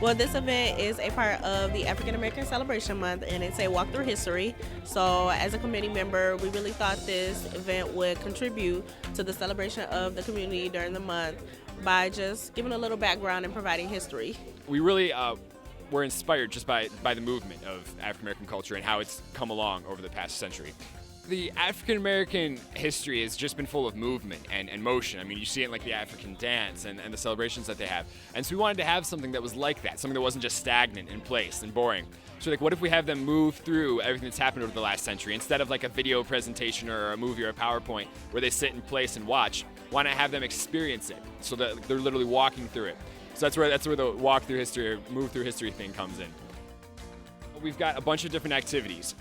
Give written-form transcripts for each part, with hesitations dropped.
Well, this event is a part of the African American Celebration Month, and it's a walk through history. So, as a committee member, we really thought this event would contribute to the celebration of the community during the month by just giving a little background and providing history. We really were inspired just by the movement of African American culture and how it's come along over the past century. The African American history has just been full of movement and motion. I mean, you see it in like the African dance and the celebrations that they have. And so we wanted to have something that was like that, something that wasn't just stagnant in place and boring. So like, what if we have them move through everything that's happened over the last century instead of like a video presentation or a movie or a PowerPoint where they sit in place and watch? Why not have them experience it so that they're literally walking through it? So that's where the walk through history or move through history thing comes in. We've got a bunch of different activities.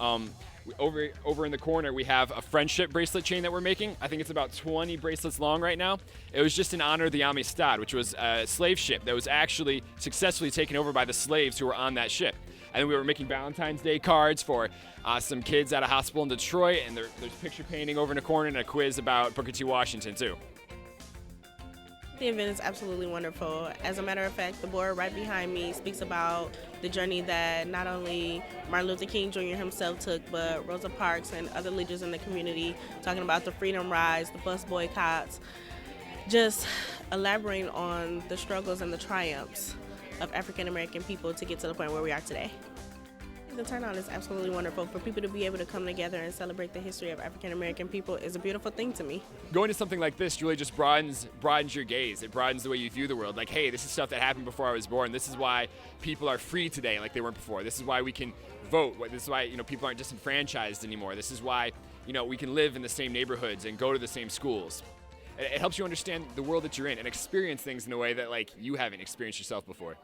Over in the corner, we have a friendship bracelet chain that we're making. I think it's about 20 bracelets long right now. It was just in honor of the Amistad, which was a slave ship that was actually successfully taken over by the slaves who were on that ship. And then we were making Valentine's Day cards for some kids at a hospital in Detroit, and there's picture painting over in the corner and a quiz about Booker T. Washington, too. The event is absolutely wonderful. As a matter of fact, the board right behind me speaks about the journey that not only Martin Luther King Jr. himself took, but Rosa Parks and other leaders in the community, talking about the freedom rides, the bus boycotts, just elaborating on the struggles and the triumphs of African American people to get to the point where we are today. The turnout is absolutely wonderful. For people to be able to come together and celebrate the history of African American people is a beautiful thing to me. Going to something like this really just broadens your gaze. It broadens the way you view the world. Like, hey, this is stuff that happened before I was born. This is why people are free today like they weren't before. This is why we can vote. This is why people aren't disenfranchised anymore. This is why we can live in the same neighborhoods and go to the same schools. It helps you understand the world that you're in and experience things in a way that like you haven't experienced yourself before.